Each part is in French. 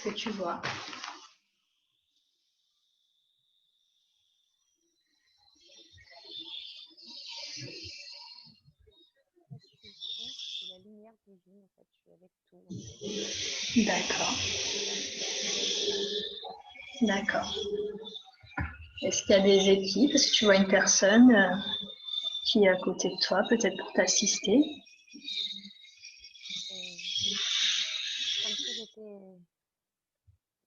Qu'est-ce que tu vois? C'est la lumière divine, en fait. Je suis avec tout. En fait. D'accord. D'accord. Est-ce qu'il y a des équipes? Est-ce que tu vois une personne qui est à côté de toi, peut-être pour t'assister? Comme si j'étais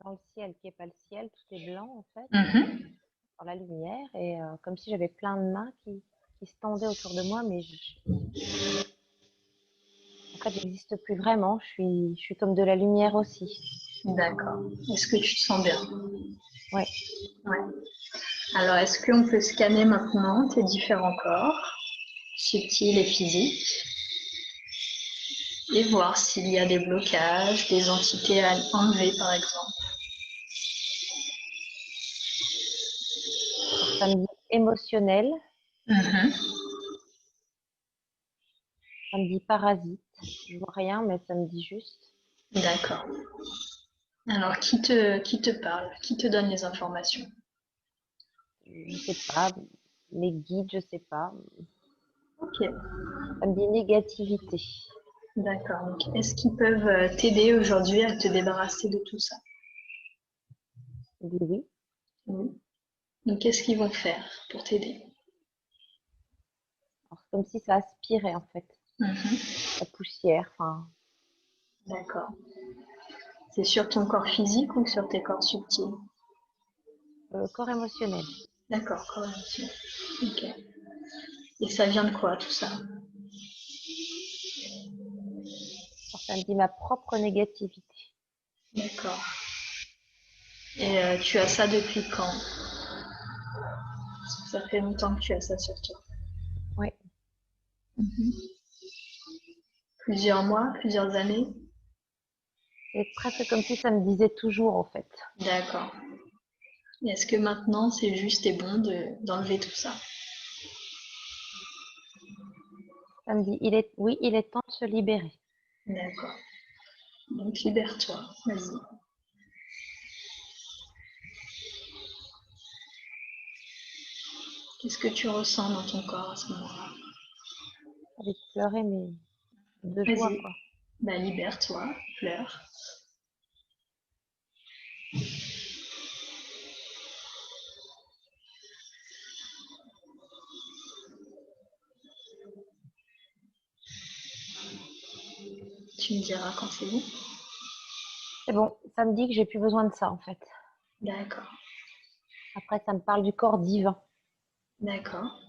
dans le ciel, qui n'est pas le ciel, tout est blanc, en fait, Mhm. dans la lumière, et comme si j'avais plein de mains qui se tendaient autour de moi, mais en fait, j'existe plus vraiment. Je suis comme de la lumière aussi. D'accord. Est-ce que tu te sens bien? Ouais. Ouais. Alors, est-ce qu'on peut scanner maintenant tes différents corps, subtils et physiques, et voir s'il y a des blocages, des entités à enlever, par exemple? Alors, ça me dit émotionnel, Mhm. ça me dit parasite. Je vois rien, mais ça me dit juste. D'accord. Alors, qui te parle? Qui te donne les informations? Je sais pas, les guides, je sais pas. Ok, Ça me dit négativité. d'accord. Donc, est-ce qu'ils peuvent t'aider aujourd'hui à te débarrasser de tout ça? Ça me dit oui. Oui. Donc, qu'est-ce qu'ils vont faire pour t'aider? Alors, c'est comme si ça aspirait, en fait, Mhm. la poussière. Enfin, D'accord. C'est sur ton corps physique ou sur tes corps subtils? corps émotionnel. D'accord, corrélation. Ok. Et ça vient de quoi tout ça? Alors, ça me dit ma propre négativité. D'accord. Et tu as ça depuis quand? Ça fait longtemps que tu as ça sur toi. Oui. Mhm. Plusieurs mois, plusieurs années? C'est presque comme si ça me disait toujours, en fait. D'accord. Et est-ce que maintenant c'est juste et bon d'enlever tout ça? Ça me dit, oui, il est temps de se libérer. D'accord. Donc libère-toi, vas-y. Qu'est-ce que tu ressens dans ton corps à ce moment-là? Envie de pleurer, mais de joie, Vas-y. quoi. Bah libère-toi, pleure. Tu me diras quand c'est bon. C'est bon, ça me dit que j'ai plus besoin de ça, en fait. D'accord. Après, ça me parle du corps divin. D'accord.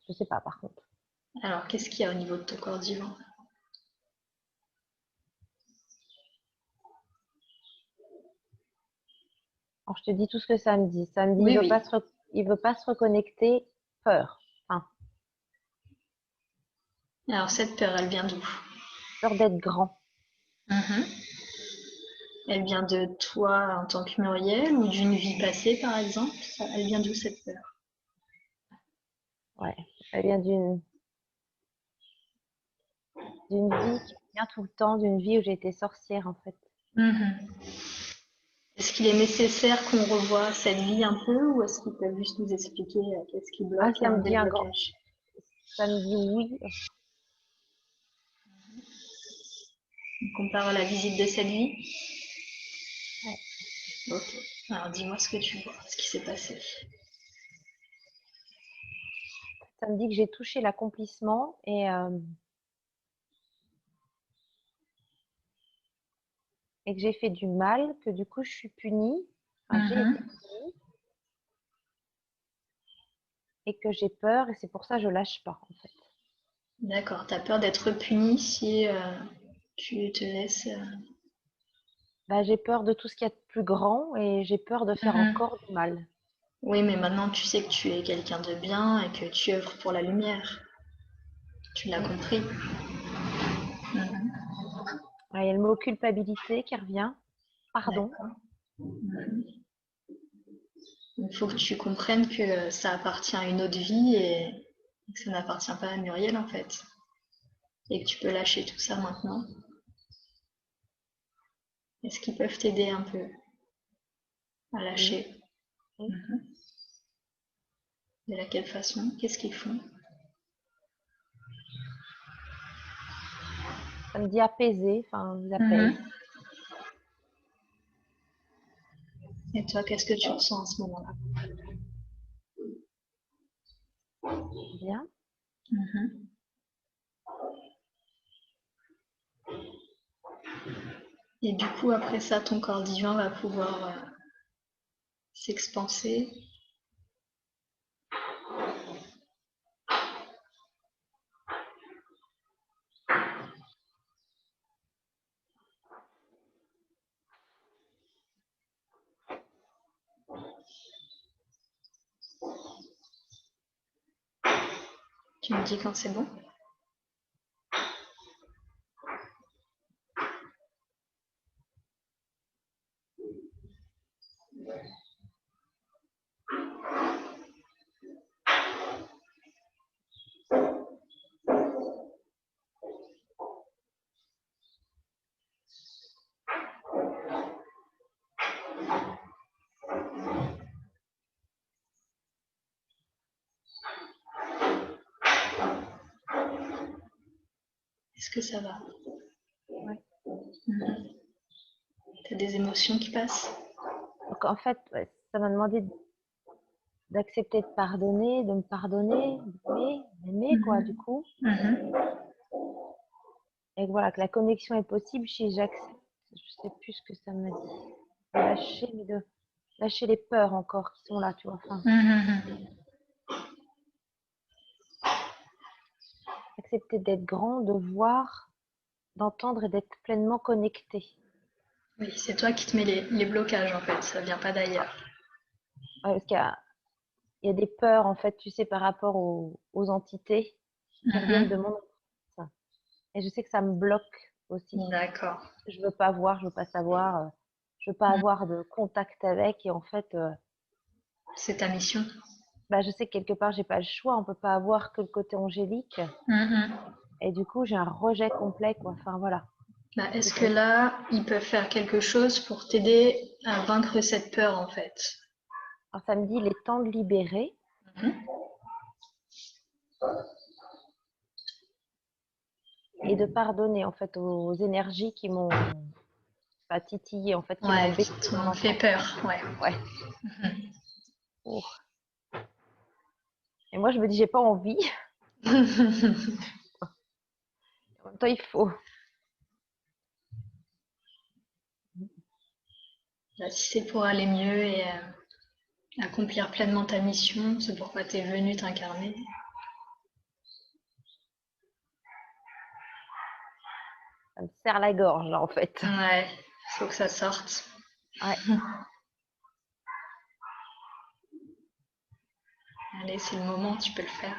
Je sais pas, par contre. Alors, qu'est-ce qu'il y a au niveau de ton corps divin? Alors, je te dis tout ce que ça me dit. Ça me dit, Oui, oui. il veut pas se reconnecter, peur. Enfin, Alors, cette peur, elle vient d'où? peur d'être grand. Mhm. Elle vient de toi en tant que Muriel ou d'une vie passée, par exemple? Elle vient d'où cette peur? Ouais. Elle vient d'une vie qui vient tout le temps, d'une vie où j'ai été sorcière, en fait. Mhm. Est-ce qu'il est nécessaire qu'on revoie cette vie un peu ou est-ce qu'ils peuvent juste nous expliquer qu'est-ce qui Ah, bloque et ça me enlever dit le un grand, blocage? ça me dit oui. On compare à la visite de cette vie? Ouais. Ok. Alors, dis-moi ce que tu vois, ce qui s'est passé. Ça me dit que j'ai touché l'accomplissement et que j'ai fait du mal, que du coup je suis punie. Enfin, j'ai été Mhm. punie et que j'ai peur et c'est pour ça que je lâche pas, en fait. D'accord. T'as peur d'être puni si tu te laisses. Bah, j'ai peur de tout ce qu'il y a de plus grand et j'ai peur de faire Mhm. encore du mal. Oui, mais maintenant tu sais que tu es quelqu'un de bien et que tu œuvres pour la lumière. Tu l'as Mm. compris. Mhm. Ouais, il y a le mot culpabilité qui revient. Pardon. D'accord. Mhm. Il faut que tu comprennes que ça appartient à une autre vie et que ça n'appartient pas à Muriel en fait. Et que tu peux lâcher tout ça maintenant. Est-ce qu'ils peuvent t'aider un peu à lâcher? Oui. De laquelle façon? Qu'est-ce qu'ils font? Ça me dit apaiser, enfin, vous apaise. Et toi, qu'est-ce que tu ressens à ce moment-là? Bien. Et du coup, après ça, ton corps divin va pouvoir s'expanser. Tu me dis quand c'est bon? Est-ce que ça va? Ouais. T'as des émotions qui passent? Donc en fait, ouais, ça m'a demandé d'accepter de pardonner, de me pardonner, d'aimer quoi, du coup. Et voilà, que la connexion est possible si j'accepte. Je sais plus ce que ça m'a dit. De lâcher, mais de lâcher les peurs encore qui sont là, tu vois. Enfin, accepter d'être grand, de voir, d'entendre et d'être pleinement connecté. Oui, c'est toi qui te mets les blocages en fait, ça vient pas d'ailleurs. Ouais, parce qu'il y a des peurs, en fait, tu sais, par rapport aux entités qui reviennent de mon enfance. Et je sais que ça me bloque aussi. D'accord. Je veux pas voir, je veux pas savoir, je veux pas avoir de contact avec. Et en fait, C'est ta mission. bah, je sais que quelque part, j'ai pas le choix. On peut pas avoir que le côté angélique. Et du coup, j'ai un rejet complet, quoi. Enfin, voilà. Bah, est-ce C'est que ça. là, ils peuvent faire quelque chose pour t'aider à vaincre cette peur en fait? Alors, ça me dit, il est temps de libérer et de pardonner, en fait, aux énergies qui m'ont pas titillé, en fait, qui m'ont Ouais, embêté qui dans t'ont fait l'enfance. peur, ouais. Ouais. Oh. Et moi, je me dis, j'ai pas envie. En même temps, il faut. Bah, si c'est pour aller mieux et accomplir pleinement ta mission, c'est pourquoi tu es venu t'incarner. Ça me serre la gorge, là, en fait. Ouais, faut que ça sorte. Ouais. Allez, c'est le moment, tu peux le faire.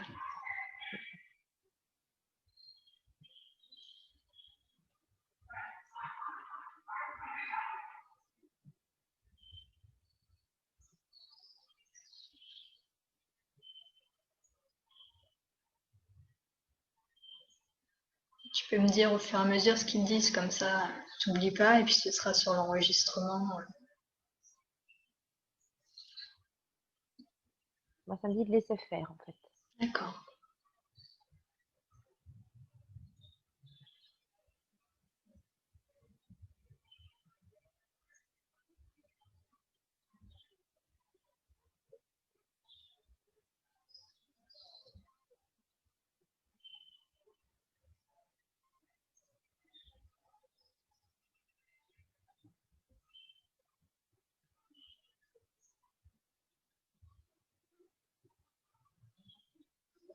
Tu peux me dire au fur et à mesure ce qu'ils disent, comme ça, tu n'oublies pas, et puis ce sera sur l'enregistrement. Moi, ça me dit de laisser faire, en fait. D'accord.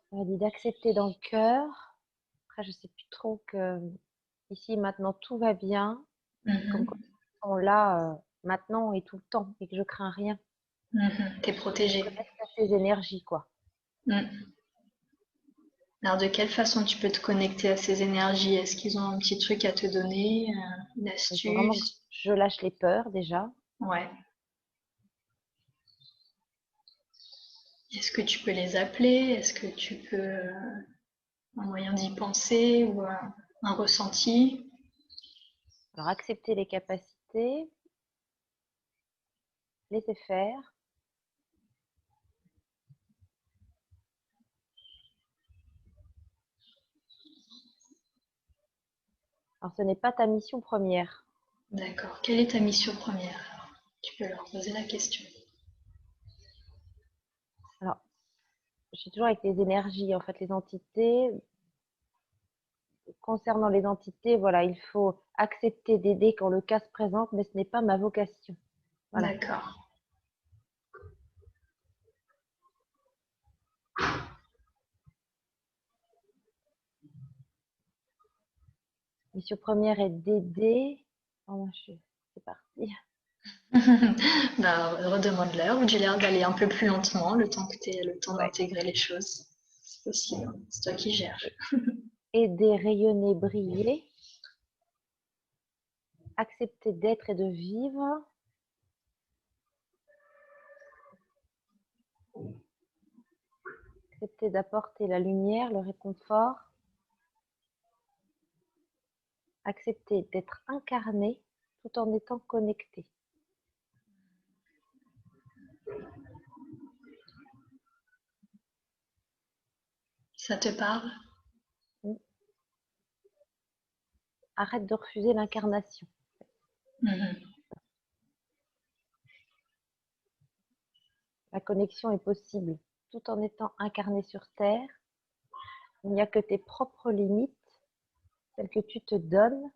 Ça m'a dit d'accepter dans le cœur. Après, je sais plus trop que ici, maintenant, tout va bien. Comme quand ils sont là, maintenant et tout le temps, et que je crains rien. T'es protégé. Connecte à ces énergies, quoi. Alors, de quelle façon tu peux te connecter à ces énergies? Est-ce qu'ils ont un petit truc à te donner, une Il faut vraiment que astuce? je lâche les peurs, déjà. Ouais. Est-ce que tu peux les appeler? Est-ce que tu peux un moyen d'y penser ou un ressenti? Alors, accepter les capacités accepter, laisser faire. Alors, ce n'est pas ta mission première. D'accord. Quelle est ta mission première? Tu peux leur poser la question. Alors, je suis toujours avec les énergies, en fait, les entités. Concernant les entités, voilà, il faut accepter d'aider quand le cas se présente, mais ce n'est pas ma vocation. Voilà. D'accord. Mission première est d'aider. Oh, c'est parti. Bah, redemande-leur ou dis-leur d'aller un peu plus lentement, le temps que tu aies le temps Ouais. d'intégrer les choses. C'est possible, c'est toi qui gères. Aider, rayonner, briller. Accepter d'être et de vivre. Accepter d'apporter la lumière, le réconfort. Accepter d'être incarné tout en étant connecté. Ça te parle? Arrête de refuser l'incarnation. La connexion est possible tout en étant incarné sur Terre. Il n'y a que tes propres limites, celles que tu te donnes.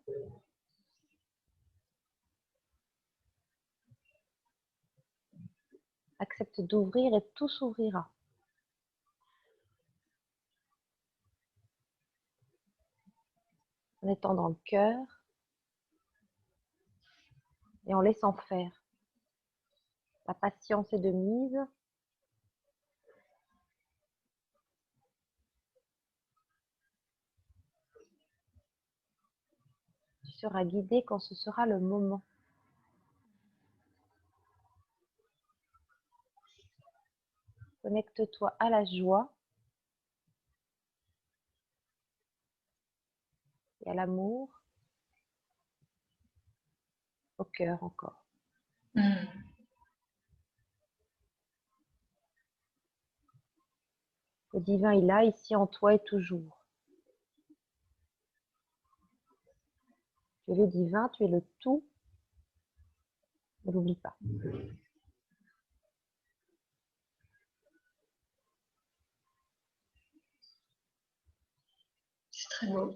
Accepte d'ouvrir et tout s'ouvrira. En étant dans le cœur et en laissant faire. La patience est de mise. Tu seras guidé quand ce sera le moment. Connecte-toi à la joie et à l'amour, au cœur encore. Le divin est là, ici en toi et toujours. Tu es le divin, tu es le tout. Ne l'oublie pas. C'est très beau.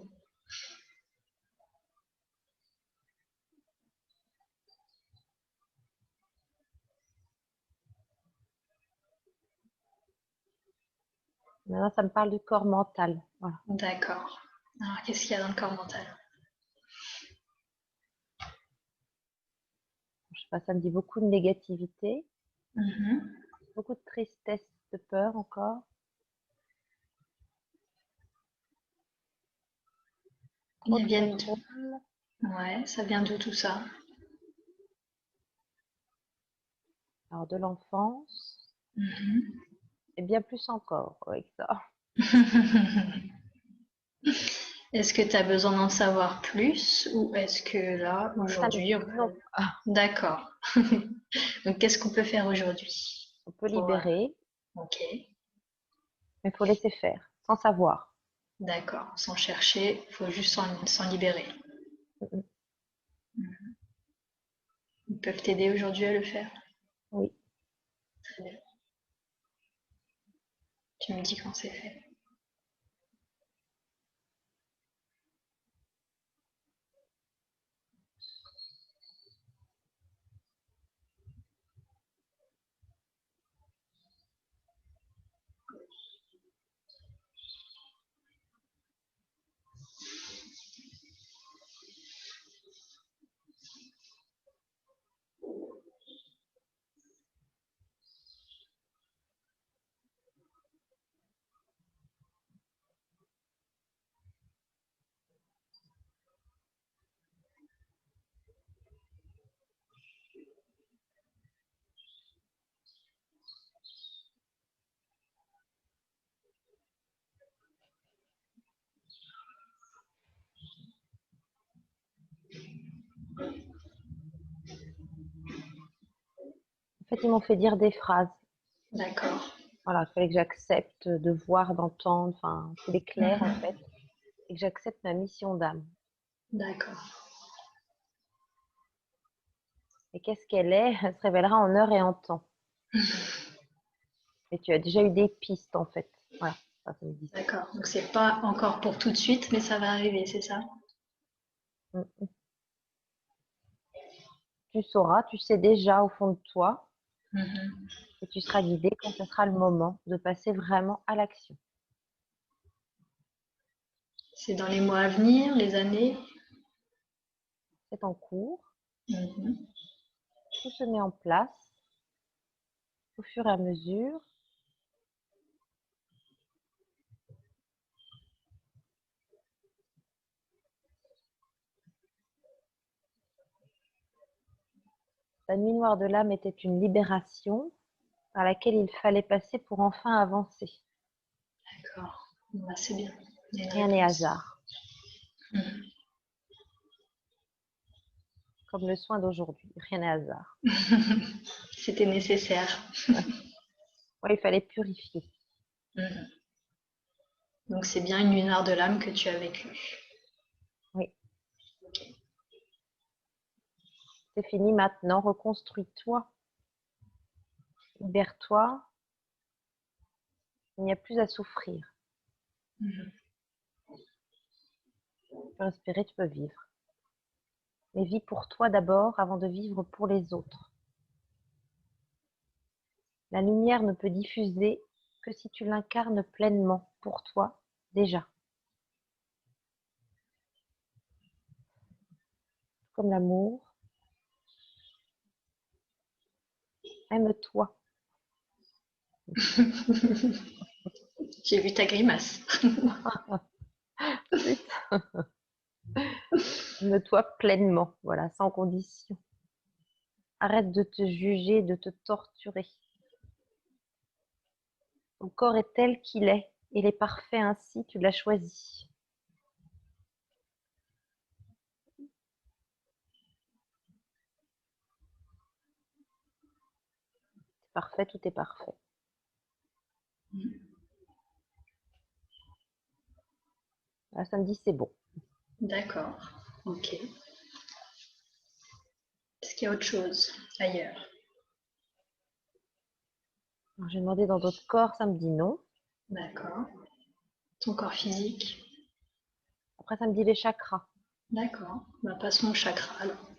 Maintenant, ça me parle du corps mental. Voilà. D'accord. Alors, qu'est-ce qu'il y a dans le corps mental? Je sais pas, ça me dit beaucoup de négativité, beaucoup de tristesse, de peur encore. Trop de contrôle. Ouais, ça vient d'où tout ça? Alors, de l'enfance, et bien plus encore avec ça. Est-ce que tu as besoin d'en savoir plus ou est-ce que là, aujourd'hui, Non. D'accord. Donc, qu'est-ce qu'on peut faire aujourd'hui? On peut libérer, Ok, mais il faut laisser faire, sans savoir. d'accord. Sans chercher, il faut juste s'en libérer. Ils peuvent t'aider aujourd'hui à le faire? Oui. Très bien. Tu me dis quand c'est fait. fait, ils m'ont fait dire des phrases. D'accord. Voilà, il fallait que j'accepte de voir, d'entendre, enfin, qu'il est clair en fait, et que j'accepte ma mission d'âme. D'accord. Et qu'est-ce qu'elle est? Elle se révélera en heure et en temps. Et tu as déjà eu des pistes en fait. Voilà, ça me dit. D'accord. Donc c'est pas encore pour tout de suite, mais ça va arriver, c'est ça? Tu sauras, tu sais déjà au fond de toi, Mhm. et tu seras guidé quand ce sera le moment de passer vraiment à l'action. C'est dans les mois à venir, les années? C'est en cours, Mhm. tout se met en place au fur et à mesure. La nuit noire de l'âme était une libération par laquelle il fallait passer pour enfin avancer. D'accord. Bah, c'est bien. Il y a une Rien n'est réponse. hasard, Mhm. comme le soin d'aujourd'hui. Rien n'est hasard. C'était nécessaire. Ouais, il fallait purifier. Mhm. Donc c'est bien une lunaire de l'âme que tu as vécue. Oui, c'est fini maintenant. Reconstruis-toi. Libère-toi. Il n'y a plus à souffrir. Mhm. Tu peux respirer, tu peux vivre. Mais vis pour toi d'abord avant de vivre pour les autres. La lumière ne peut diffuser que si tu l'incarnes pleinement pour toi déjà. Comme l'amour, aime-toi. J'ai vu ta grimace. Aime-toi pleinement, voilà, sans condition. Arrête de te juger, de te torturer. Ton corps est tel qu'il est. Il est parfait ainsi, tu l'as choisi. C'est parfait, tout est parfait. Là, ça me dit c'est bon. D'accord. Ok. Est-ce qu'il y a autre chose ailleurs? J'ai demandé dans d'autres corps, ça me dit non. D'accord. Ton corps physique? Après, ça me dit les chakras. D'accord. Bah, passons au chakra alors.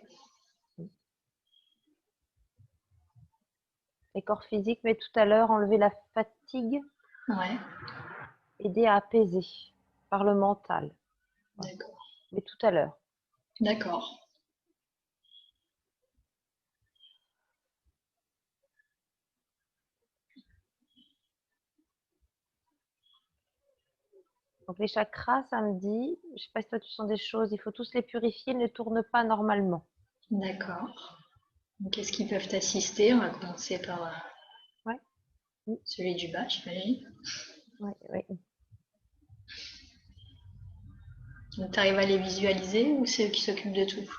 Les corps physiques, mais tout à l'heure, enlever la fatigue, Ouais. aider à apaiser par le mental. Voilà. D'accord. Mais tout à l'heure. D'accord. Donc les chakras, ça me dit, je ne sais pas si toi tu sens des choses, il faut tous les purifier, ils ne tournent pas normalement. D'accord. Donc, est-ce qu'ils peuvent t'assister? On va commencer par Ouais. celui du bas, j'imagine. Ouais, ouais. Donc, tu arrives à les visualiser ou c'est eux qui s'occupent de tout?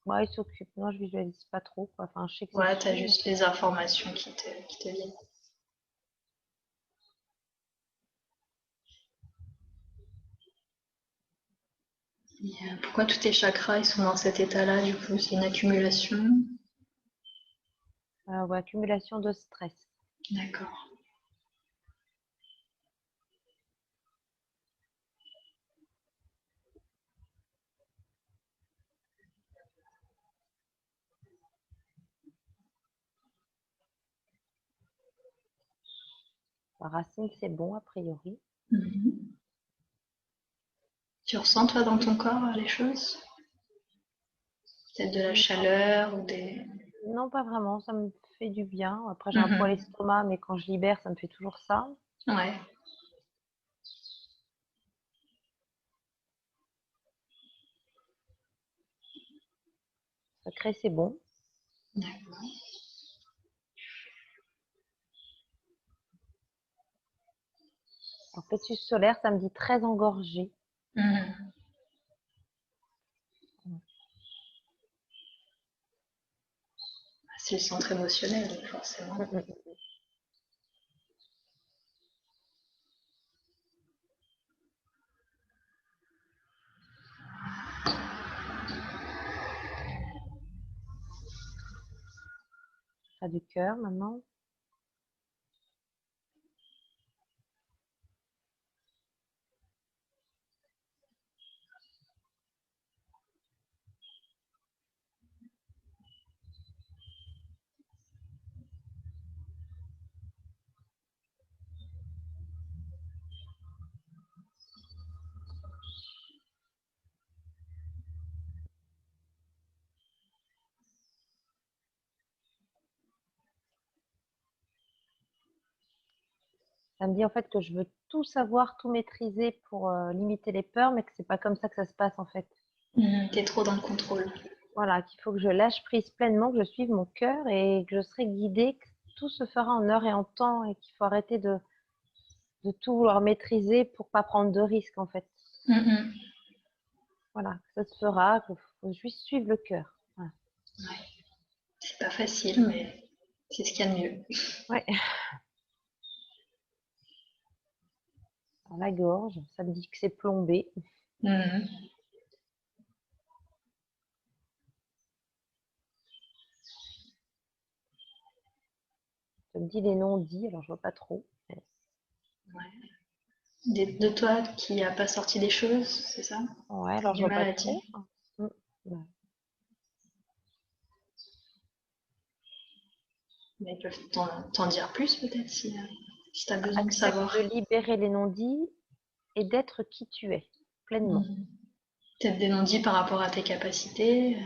Moi, ils s'occupent. Non, je visualise pas trop, quoi. Enfin, je sais que c'est Ouais, tu as dessus, mais juste les informations qui te viennent. Et, pourquoi tous tes chakras ils sont dans cet état-là du coup? C'est une accumulation? ouais, accumulation de stress. D'accord. La racine, c'est bon, a priori. Mhm. Tu ressens toi dans ton corps les choses? Peut-être de la chaleur ou des... Non, pas vraiment, ça me fait du bien. Après, j'ai un poids à Mhm. l'estomac, mais quand je libère, ça me fait toujours ça. Ouais. Sacré, c'est bon. D'accord. En plexus solaire, ça me dit très engorgé. Mhm. C'est le centre émotionnel, forcément. Du cœur maintenant. Ça me dit en fait que je veux tout savoir, tout maîtriser pour limiter les peurs, mais que c'est pas comme ça que ça se passe en fait. T'es trop dans le contrôle. Voilà, qu'il faut que je lâche prise pleinement, que je suive mon cœur et que je serai guidée, que tout se fera en heure et en temps et qu'il faut arrêter de tout vouloir maîtriser pour pas prendre de risques en fait. Voilà, que ça se fera, qu'il faut juste suivre le cœur. Voilà. Ouais. C'est pas facile, mais c'est ce qu'il y a de mieux. Ouais. Alors, la gorge, ça me dit que c'est plombé. Ça me dit les non-dits, alors je vois pas trop. Ouais. De toi qui n'a pas sorti des choses, c'est ça? Ouais, alors je vois pas trop. Ouais. Mais ils peuvent t'en dire plus peut-être si tu as besoin de Accepte savoir. de libérer les non-dits et d'être qui tu es, pleinement. Peut-être des non-dits par rapport à tes capacités,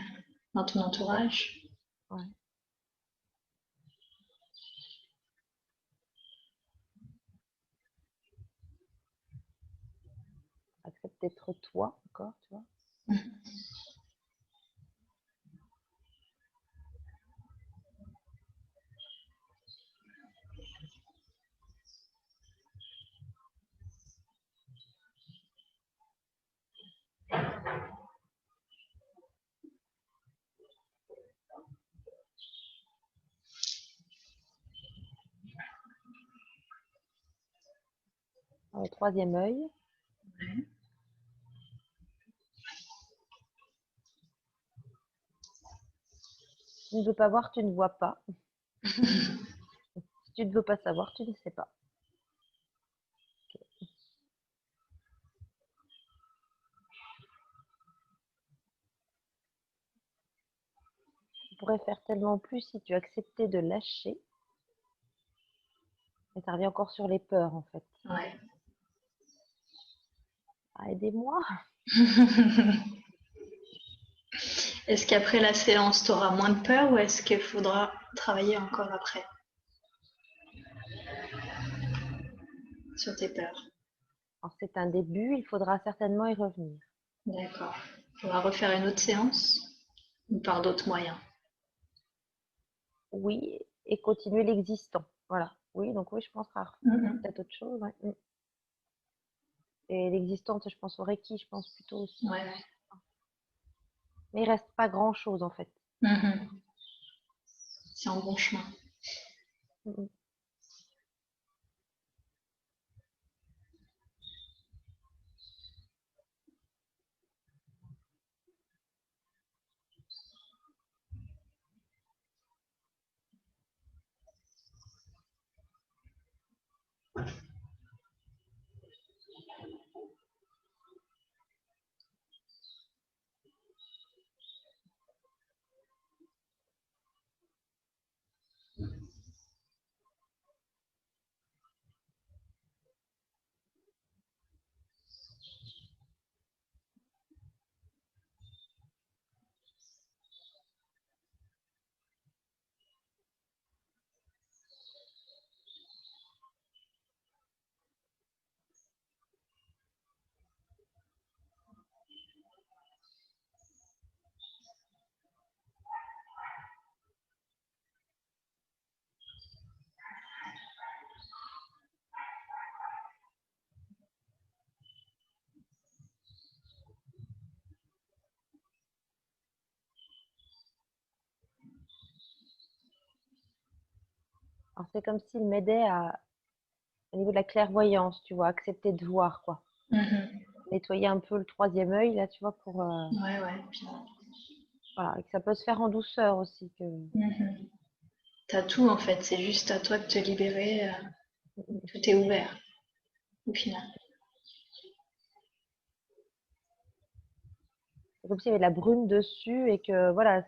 dans ton entourage. Ouais. Accepte d'être toi, encore, tu vois. Le troisième œil. Ouais. Tu ne veux pas voir, tu ne vois pas. Si tu ne veux pas savoir, tu ne sais pas. Okay. Tu pourrais faire tellement plus si tu acceptais de lâcher. Et ça revient encore sur les peurs, en fait. Ouais. Ah, aidez-moi. Est-ce qu'après la séance, tu auras moins de peur ou est-ce qu'il faudra travailler encore après sur tes peurs? Alors, c'est un début, il faudra certainement y revenir. D'accord. Il faudra refaire une autre séance ou par d'autres moyens? Oui, et continuer l'existant. Voilà. Oui, donc oui, je pense à peut-être autre chose. Ouais. Et l'existante, je pense au Reiki, je pense plutôt aussi. Ouais. Mais il reste pas grand-chose, en fait. C'est en bon chemin. Alors, c'est comme s'il m'aidait au niveau de la clairvoyance, tu vois, accepter de voir, quoi. Mhm. Nettoyer un peu le troisième œil, là, tu vois, pour... Ouais, ouais. Bien. voilà, et que ça peut se faire en douceur aussi. Mhm. T'as tout en fait, c'est juste à toi de te libérer. Tout est ouvert au final. C'est comme s'il y avait de la brume dessus et que, voilà,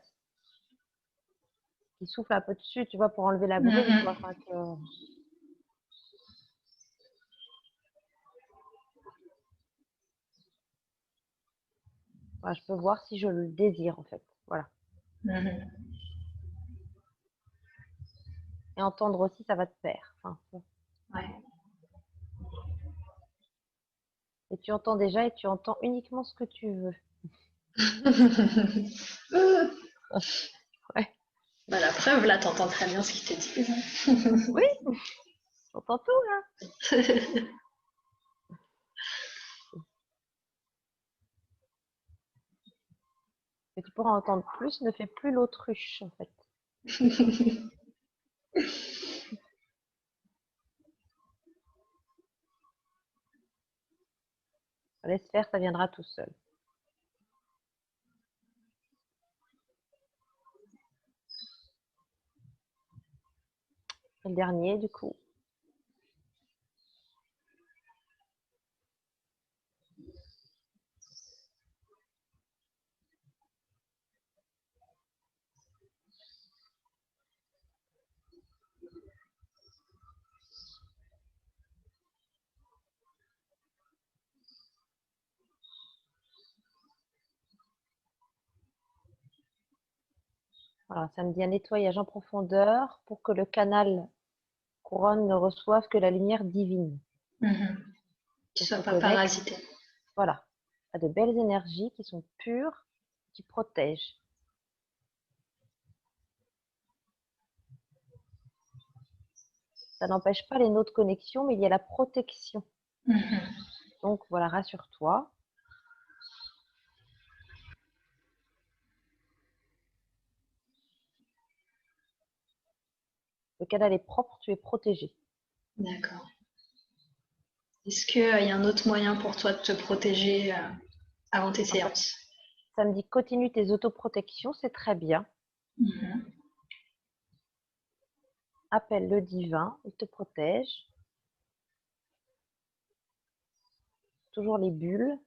il souffle un peu dessus, tu vois, pour enlever la brume, quoi. Mhm. Enfin, voilà, je peux voir si je le désire, en fait. Voilà. Mhm. Et entendre aussi, ça va te faire. Enfin, Ouais. et tu entends déjà et tu entends uniquement ce que tu veux. Ouais. Bah, la preuve, là, t'entends très bien ce qu'ils te disent. Oui, t'entends tout, là. Et tu pourras entendre plus, ne fais plus l'autruche, en fait. Laisse faire, ça viendra tout seul. Et le dernier, du coup. Voilà, ça me dit un nettoyage en profondeur pour que le canal couronne ne reçoive que la lumière divine. Mhm. Tu On sois se pas connecte, parasité. voilà, à de belles énergies qui sont pures, qui protègent. Ça n'empêche pas les nœuds de connexion, mais il y a la protection. Mhm. Donc voilà, rassure-toi. Le canal est propre, tu es protégé. D'accord. Est-ce qu'il y a un autre moyen pour toi de te protéger avant tes Alors, séances? ça me dit continue tes autoprotections, c'est très bien. Mhm. Appelle le divin, il te protège. Toujours les bulles.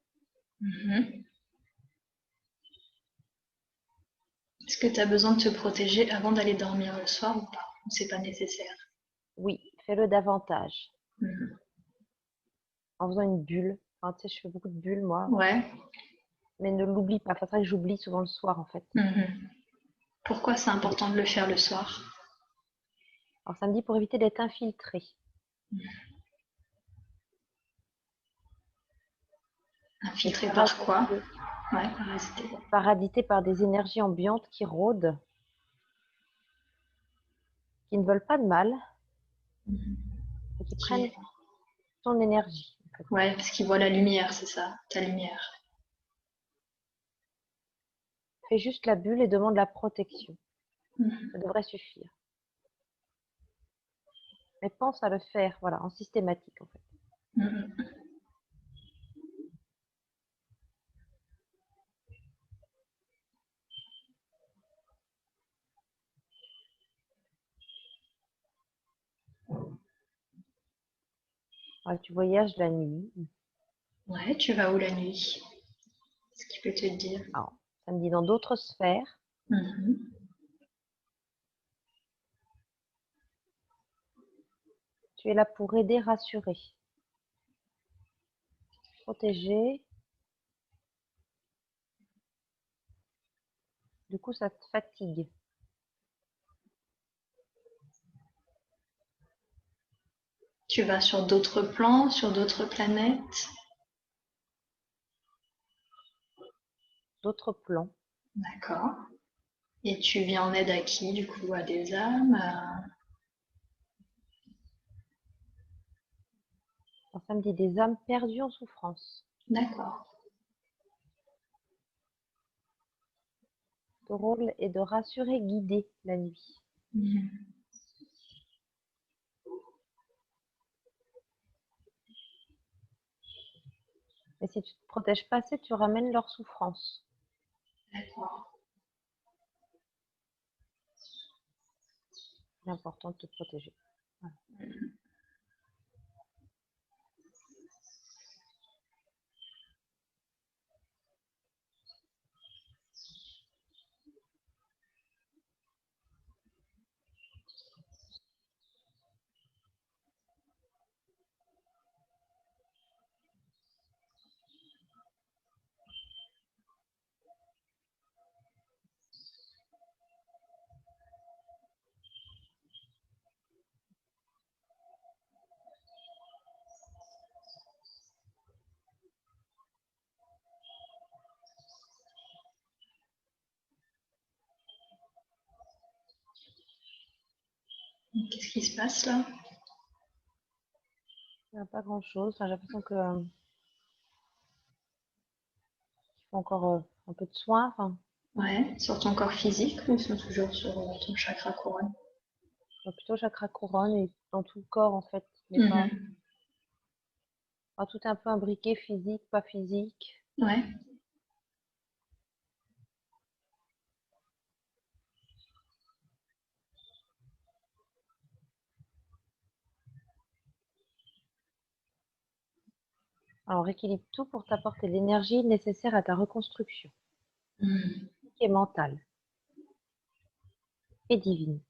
Mhm. Est-ce que tu as besoin de te protéger avant d'aller dormir le soir ou pas? Ou c'est pas nécessaire? Oui, fais-le davantage. Mhm. En faisant une bulle. Enfin, tu sais, je fais beaucoup de bulles, moi. Ouais. Mais ne l'oublie pas. C'est vrai que j'oublie souvent le soir, en fait. Mhm. Pourquoi c'est important de le faire le soir? Alors, ça me dit pour éviter d'être infiltré. D'être Infiltré par quoi? parasité. Ouais, parasité. Parasité par des énergies ambiantes qui rôdent, qui ne veulent pas de mal Mhm. et qui Qui- prennent ton énergie, en fait. Ouais, parce qu'il voit la lumière, c'est ça, ta lumière. Fais juste la bulle et demande la protection. Mhm. Ça devrait suffire. Mais pense à le faire, voilà, en systématique, en fait. Mhm. Ouais, tu voyages la nuit. Ouais, tu vas où la nuit? Ce qu'il peut te dire. Alors, ça me dit dans d'autres sphères. Mhm. Tu es là pour aider, rassurer, protéger. Du coup, ça te fatigue. Tu vas sur d'autres plans, sur d'autres planètes. D'autres plans. D'accord. Et tu viens en aide à qui, du coup, à des âmes? Alors, ça me dit des âmes perdues en souffrance. D'accord. Ton rôle est de rassurer, guider la nuit. Mhm. Mais si tu ne te protèges pas assez, tu ramènes leur souffrance. D'accord. C'est important de te protéger. Voilà. Qu'est-ce qui se passe là? Il n'y a pas grand-chose. Enfin, j'ai l'impression que il faut encore un peu de soin. Enfin, Ouais, sur ton corps physique ou sont toujours sur ton chakra couronne? plutôt chakra couronne et dans tout le corps en fait. Mais pas, Mhm. tout un peu imbriqué, physique, pas physique. Ouais. Alors, rééquilibre tout pour t'apporter l'énergie nécessaire à ta reconstruction, Mhm. qui est mentale et divine.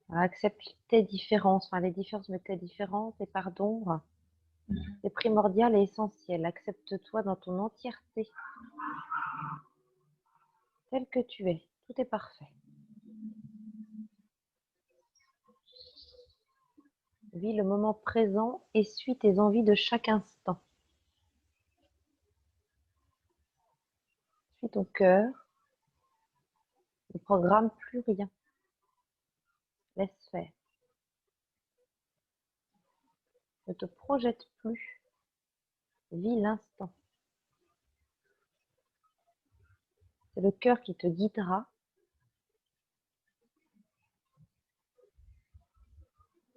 Alors, accepte tes différences, enfin les différences, mais tes différences, tes parts d'ombre. C'est primordial et essentiel. Accepte-toi dans ton entièreté, tel que tu es. Tout est parfait. Vis le moment présent et suis tes envies de chaque instant. Suis ton cœur. Ne programme plus rien. Laisse faire. Ne te projette plus. Vis l'instant. C'est le cœur qui te guidera.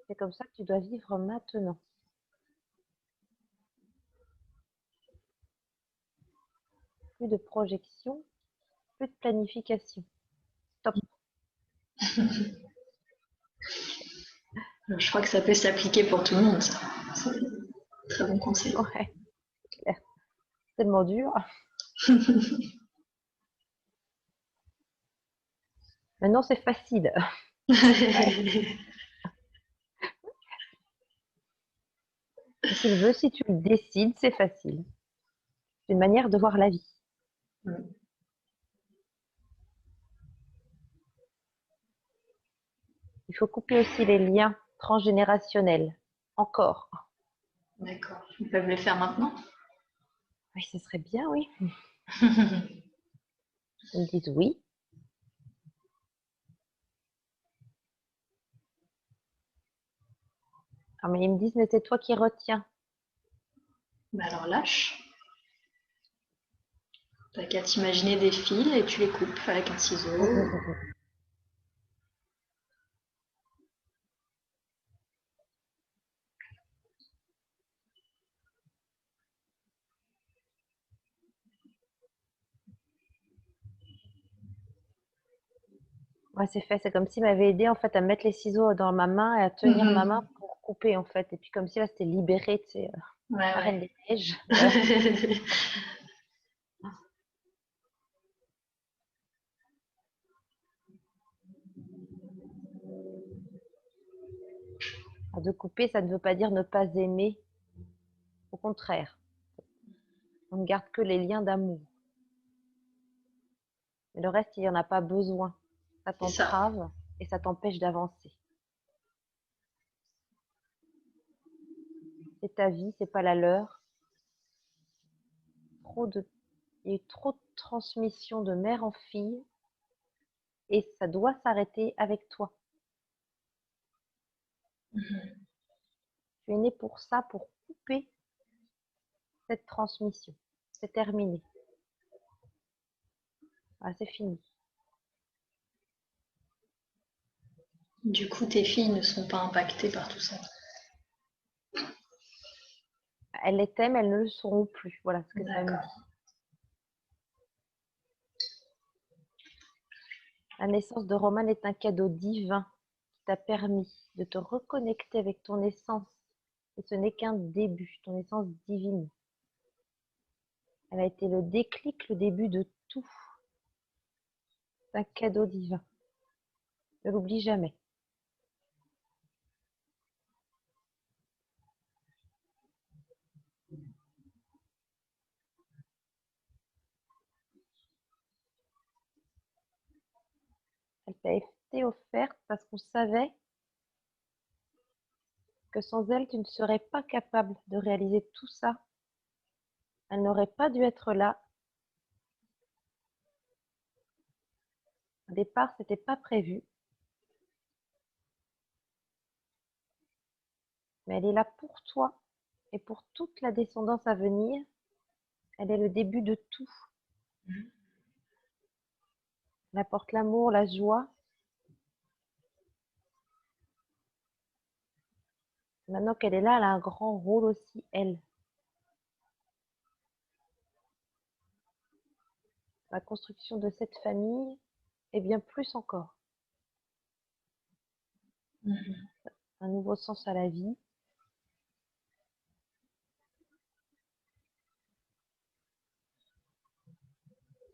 C'est comme ça que tu dois vivre maintenant. Plus de projection, plus de planification. Stop. Je crois que ça peut s'appliquer pour tout le monde, ça. C'est un très bon conseil. Ouais, c'est clair. C'est tellement dur. Maintenant, c'est facile. Si tu le veux, si tu le décides, c'est facile. C'est une manière de voir la vie. Il faut couper aussi les liens transgénérationnels. Encore. D'accord. Ils peuvent le faire maintenant? Oui, ce serait bien, oui. Ils me disent oui. Ah, mais ils me disent, mais c'est toi qui retiens. Bah alors lâche. T'as qu'à t'imaginer des fils et tu les coupes avec un Mm, ciseau. mm, mm, mm. Ouais, c'est fait. C'est comme s'il m'avait aidé en fait à mettre les ciseaux dans ma main et à tenir ma main Mhm. pour couper en fait. Et puis comme si là c'était libéré, tu sais, Ouais, la Reine ouais. des Neiges. Voilà. Alors, de couper, ça ne veut pas dire ne pas aimer. Au contraire, on ne garde que les liens d'amour. Mais le reste, il n'y en a pas besoin. Ça C'est ça. t'entrave et ça t'empêche d'avancer. C'est ta vie, c'est pas la leur. Il y a eu trop de transmission de mère en fille et ça doit s'arrêter avec toi. Tu es né pour ça, pour couper cette transmission. C'est terminé. Voilà, c'est fini. Du coup, tes filles ne sont pas impactées par tout ça. Elles les t'aiment, elles ne le seront plus. Voilà ce que ça me dit. La naissance de Roman est un cadeau divin qui t'a permis de te reconnecter avec ton essence. Et ce n'est qu'un début, ton essence divine. Elle a été le déclic, le début de tout. C'est un cadeau divin. Ne l'oublie jamais. Elle t'a été offerte parce qu'on savait que sans elle, tu ne serais pas capable de réaliser tout ça. Elle n'aurait pas dû être là. Au départ, ce n'était pas prévu. Mais elle est là pour toi et pour toute la descendance à venir. Elle est le début de tout. Elle apporte l'amour, la joie. Maintenant qu'elle est là, elle a un grand rôle aussi, elle. La construction de cette famille et bien plus encore. Un nouveau sens à la vie.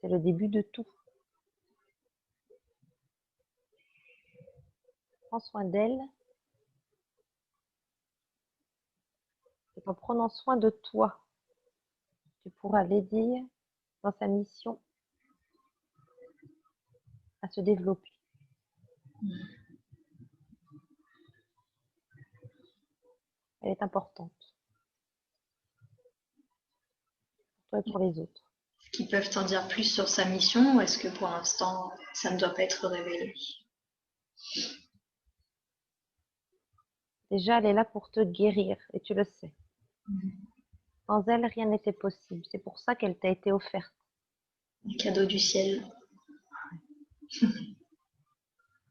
C'est le début de tout. Prends soin d'elle. C'est en prenant soin de toi, tu pourras l'aider dans sa mission à se développer. Elle est importante pour toi et pour les autres. Est-ce qu'ils peuvent t'en dire plus sur sa mission ou est-ce que pour l'instant, ça ne doit pas être révélé? Déjà, elle est là pour te guérir et tu le sais. Sans elle, rien n'était possible. C'est pour ça qu'elle t'a été offerte. Un cadeau du ciel.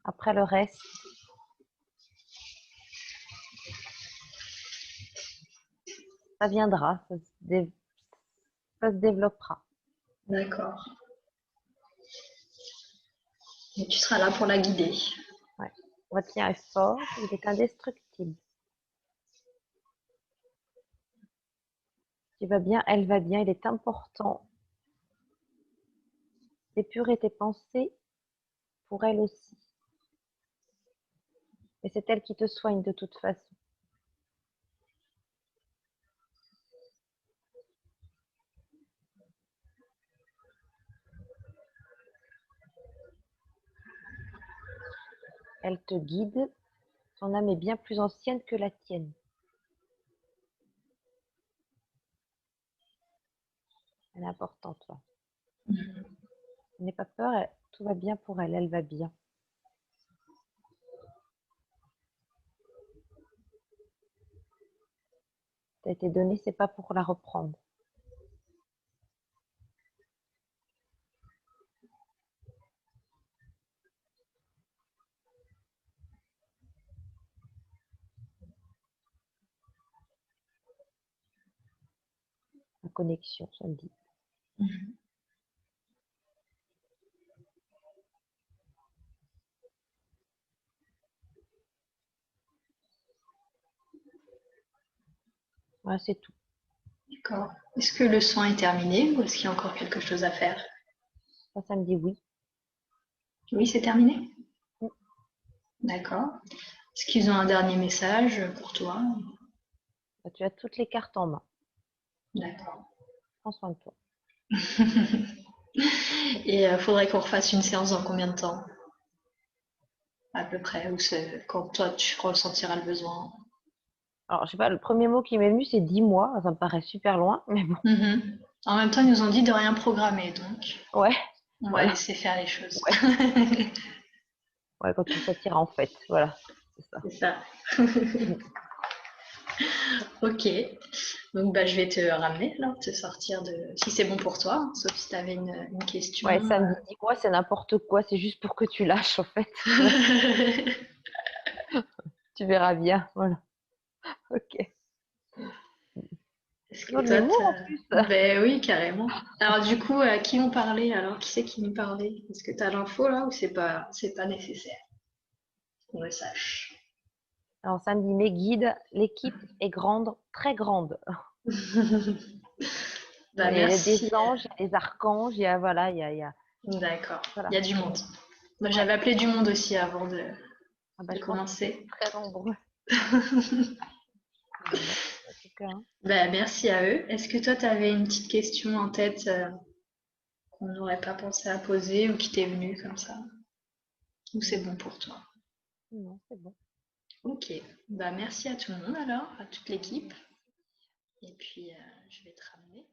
Après le reste, ça viendra, ça se développera. D'accord. Et tu seras là pour la guider. Ouais. Votre lien est fort, il est indestructible. Tu vas bien, elle va bien, il est important d'épurer tes pensées pour elle aussi. Et c'est elle qui te soigne de toute façon. Elle te guide. Son âme est bien plus ancienne que la tienne. Elle est importante, toi. N'aie pas peur, tout va bien pour elle, elle va bien. Ça a été donné, c'est pas pour la reprendre. La connexion, ça me dit. Voilà, c'est tout. D'accord. Est-ce que le soin est terminé ou est-ce qu'il y a encore quelque chose à faire? Ça me dit oui. Oui, c'est terminé? Oui. D'accord. Est-ce qu'ils ont un dernier message pour toi? Tu as toutes les cartes en main. D'accord. Prends soin de toi. Et il faudrait qu'on refasse une séance dans combien de temps? À peu près, ou c'est quand toi tu ressentiras le besoin? Alors, je sais pas, le premier mot qui m'est venu, c'est 10 mois. Ça me paraît super loin, mais bon. En même temps, ils nous ont dit de rien programmer, donc Ouais, on va voilà. laisser faire les choses. Ouais. Ouais, quand tu sentiras en fait. Voilà, c'est ça. C'est ça. Ok. Donc, bah, je vais te ramener, alors, te sortir de. Si c'est bon pour toi, hein, sauf si tu avais une question. Ouais, samedi, dis-moi, c'est n'importe quoi, c'est juste pour que tu lâches, en fait. Tu verras bien, voilà. Ok. Est-ce Ils ont que de toi, l'humour en plus. Ben oui, carrément. Alors, du coup, à qui on parlait alors? Qui c'est qui nous parlait? Est-ce que tu as l'info là ou c'est pas nécessaire qu'on le sache? Alors, samedi, mes guides, l'équipe est grande, très grande. Bah, Il y a merci. des anges, il y a des archanges, D'accord. Il y voilà. a du monde. Moi, Ouais. j'avais appelé du monde aussi avant Ah bah, de je pense qu'ils sont commencer. très nombreux. Bon, en tout cas, hein. Bah, merci à eux. Est-ce que toi, tu avais une petite question en tête qu'on n'aurait pas pensé à poser ou qui t'est venue comme ça? Ou c'est bon Non, pour toi? non, c'est bon. Ok. Bah, merci à tout le monde alors, à toute l'équipe. Et puis, je vais te ramener.